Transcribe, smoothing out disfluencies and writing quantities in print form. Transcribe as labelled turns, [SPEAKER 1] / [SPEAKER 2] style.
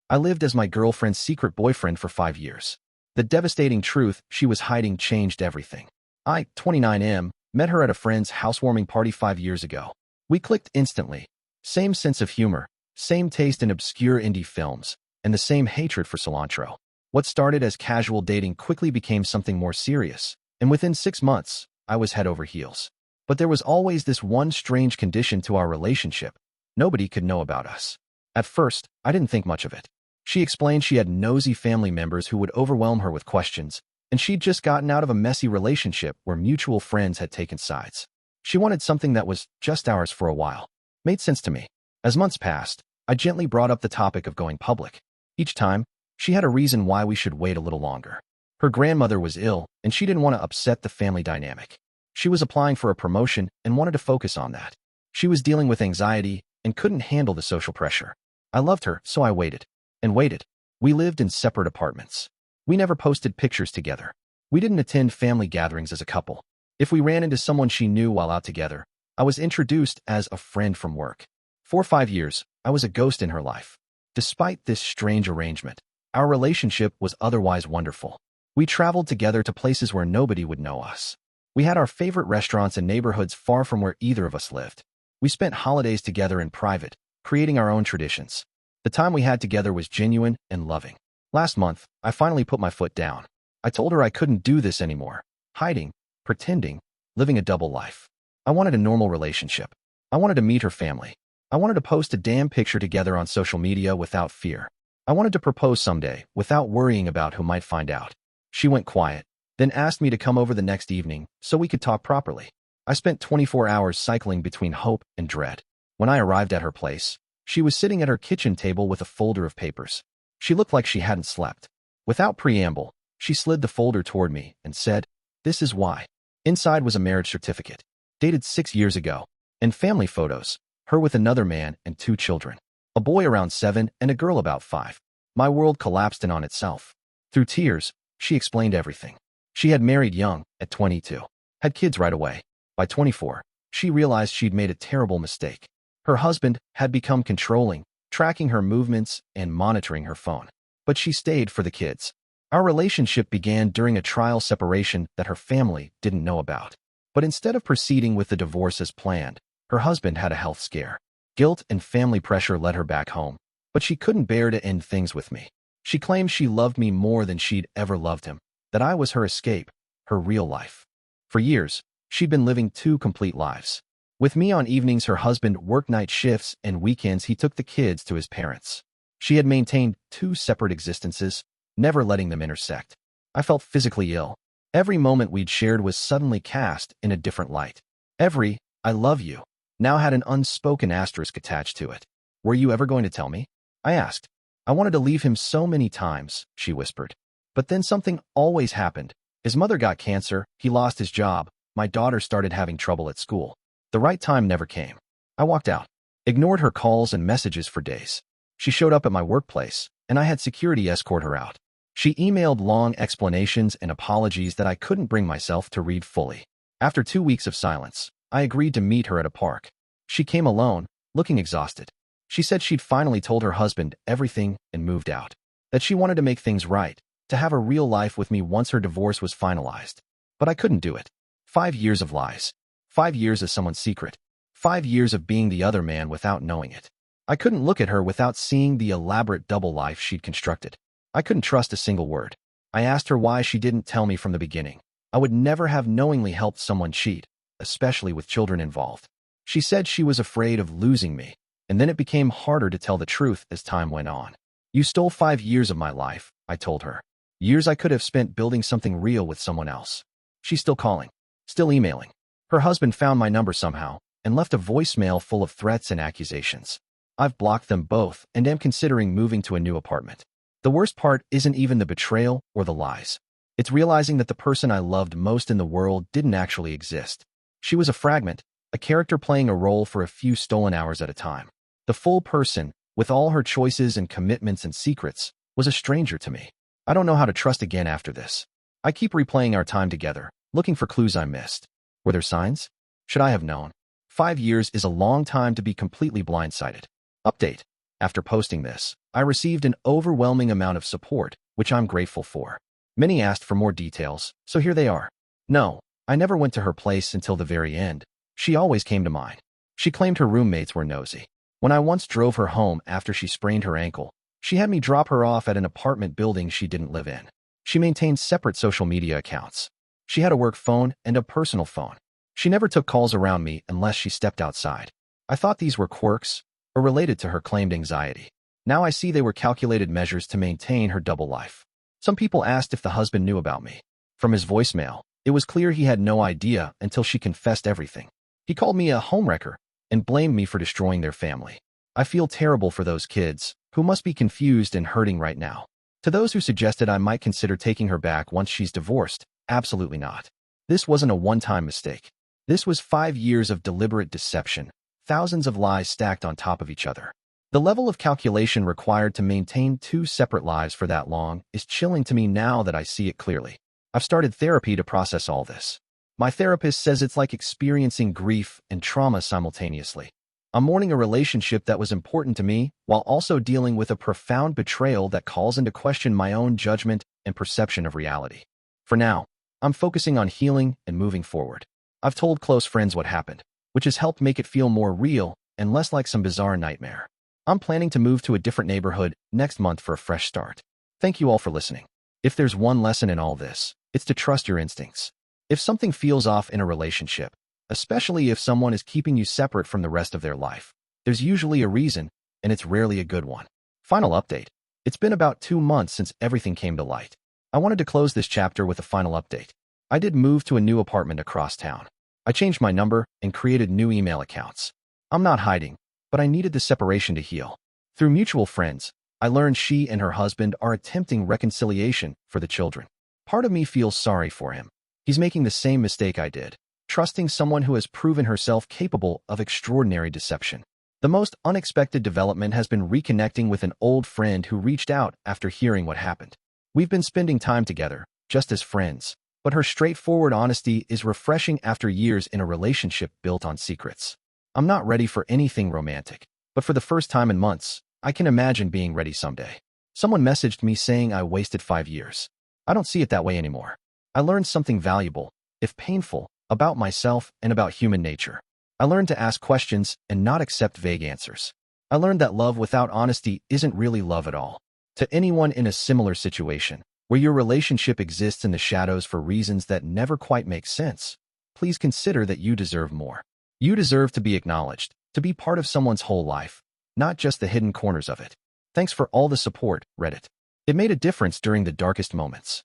[SPEAKER 1] I lived as my girlfriend's secret boyfriend for 5 years. The devastating truth she was hiding changed everything. I, 29M, met her at a friend's housewarming party 5 years ago. We clicked instantly. Same sense of humor, same taste in obscure indie films, and the same hatred for cilantro. What started as casual dating quickly became something more serious, and within 6 months, I was head over heels. But there was always this one strange condition to our relationship. Nobody could know about us. At first, I didn't think much of it. She explained she had nosy family members who would overwhelm her with questions, and she'd just gotten out of a messy relationship where mutual friends had taken sides. She wanted something that was just ours for a while. Made sense to me. As months passed, I gently brought up the topic of going public. Each time, she had a reason why we should wait a little longer. Her grandmother was ill, and she didn't want to upset the family dynamic. She was applying for a promotion and wanted to focus on that. She was dealing with anxiety and couldn't handle the social pressure. I loved her, so I waited. And waited. We lived in separate apartments. We never posted pictures together. We didn't attend family gatherings as a couple. If we ran into someone she knew while out together, I was introduced as a friend from work. For 5 years, I was a ghost in her life. Despite this strange arrangement, our relationship was otherwise wonderful. We traveled together to places where nobody would know us. We had our favorite restaurants in neighborhoods far from where either of us lived. We spent holidays together in private, creating our own traditions. The time we had together was genuine and loving. Last month, I finally put my foot down. I told her I couldn't do this anymore. Hiding, pretending, living a double life. I wanted a normal relationship. I wanted to meet her family. I wanted to post a damn picture together on social media without fear. I wanted to propose someday without worrying about who might find out. She went quiet, then asked me to come over the next evening so we could talk properly. I spent 24 hours cycling between hope and dread. When I arrived at her place, she was sitting at her kitchen table with a folder of papers. She looked like she hadn't slept. Without preamble, she slid the folder toward me and said, "This is why." Inside was a marriage certificate, dated 6 years ago, and family photos, her with another man and 2 children, a boy around 7 and a girl about 5. My world collapsed in on itself. Through tears, she explained everything. She had married young, at 22, had kids right away. By 24, she realized she'd made a terrible mistake. Her husband had become controlling, tracking her movements and monitoring her phone. But she stayed for the kids. Our relationship began during a trial separation that her family didn't know about. But instead of proceeding with the divorce as planned, her husband had a health scare. Guilt and family pressure led her back home. But she couldn't bear to end things with me. She claimed she loved me more than she'd ever loved him, that I was her escape, her real life. For years, she'd been living 2 complete lives. With me on evenings, her husband worked night shifts, and weekends he took the kids to his parents. She had maintained 2 separate existences, never letting them intersect. I felt physically ill. Every moment we'd shared was suddenly cast in a different light. Every "I love you" now had an unspoken asterisk attached to it. "Were you ever going to tell me?" I asked. "I wanted to leave him so many times," she whispered. But then something always happened. His mother got cancer, he lost his job, my daughter started having trouble at school. The right time never came. I walked out, ignored her calls and messages for days. She showed up at my workplace, and I had security escort her out. She emailed long explanations and apologies that I couldn't bring myself to read fully. After 2 weeks of silence, I agreed to meet her at a park. She came alone, looking exhausted. She said she'd finally told her husband everything and moved out. That she wanted to make things right, to have a real life with me once her divorce was finalized. But I couldn't do it. 5 years of lies. 5 years as someone's secret. 5 years of being the other man without knowing it. I couldn't look at her without seeing the elaborate double life she'd constructed. I couldn't trust a single word. I asked her why she didn't tell me from the beginning. I would never have knowingly helped someone cheat, especially with children involved. She said she was afraid of losing me, and then it became harder to tell the truth as time went on. "You stole 5 years of my life," I told her. Years I could have spent building something real with someone else. She's still calling, still emailing. Her husband found my number somehow and left a voicemail full of threats and accusations. I've blocked them both and am considering moving to a new apartment. The worst part isn't even the betrayal or the lies. It's realizing that the person I loved most in the world didn't actually exist. She was a fragment, a character playing a role for a few stolen hours at a time. The full person, with all her choices and commitments and secrets, was a stranger to me. I don't know how to trust again after this. I keep replaying our time together, looking for clues I missed. Were there signs? Should I have known? 5 years is a long time to be completely blindsided. Update. After posting this, I received an overwhelming amount of support, which I'm grateful for. Many asked for more details, so here they are. No, I never went to her place until the very end. She always came to mine. She claimed her roommates were nosy. When I once drove her home after she sprained her ankle, she had me drop her off at an apartment building she didn't live in. She maintained separate social media accounts. She had a work phone and a personal phone. She never took calls around me unless she stepped outside. I thought these were quirks or related to her claimed anxiety. Now I see they were calculated measures to maintain her double life. Some people asked if the husband knew about me. From his voicemail, it was clear he had no idea until she confessed everything. He called me a homewrecker and blamed me for destroying their family. I feel terrible for those kids, who must be confused and hurting right now. To those who suggested I might consider taking her back once she's divorced, absolutely not. This wasn't a one-time mistake. This was 5 years of deliberate deception, thousands of lies stacked on top of each other. The level of calculation required to maintain 2 separate lives for that long is chilling to me now that I see it clearly. I've started therapy to process all this. My therapist says it's like experiencing grief and trauma simultaneously. I'm mourning a relationship that was important to me while also dealing with a profound betrayal that calls into question my own judgment and perception of reality. For now, I'm focusing on healing and moving forward. I've told close friends what happened, which has helped make it feel more real and less like some bizarre nightmare. I'm planning to move to a different neighborhood next month for a fresh start. Thank you all for listening. If there's one lesson in all this, it's to trust your instincts. If something feels off in a relationship, especially if someone is keeping you separate from the rest of their life, there's usually a reason, and it's rarely a good one. Final update. It's been about 2 months since everything came to light. I wanted to close this chapter with a final update. I did move to a new apartment across town. I changed my number and created new email accounts. I'm not hiding, but I needed the separation to heal. Through mutual friends, I learned she and her husband are attempting reconciliation for the children. Part of me feels sorry for him. He's making the same mistake I did, trusting someone who has proven herself capable of extraordinary deception. The most unexpected development has been reconnecting with an old friend who reached out after hearing what happened. We've been spending time together, just as friends, but her straightforward honesty is refreshing after years in a relationship built on secrets. I'm not ready for anything romantic, but for the first time in months, I can imagine being ready someday. Someone messaged me saying I wasted 5 years. I don't see it that way anymore. I learned something valuable, if painful, about myself and about human nature. I learned to ask questions and not accept vague answers. I learned that love without honesty isn't really love at all. To anyone in a similar situation, where your relationship exists in the shadows for reasons that never quite make sense, please consider that you deserve more. You deserve to be acknowledged, to be part of someone's whole life, not just the hidden corners of it. Thanks for all the support, Reddit. It made a difference during the darkest moments.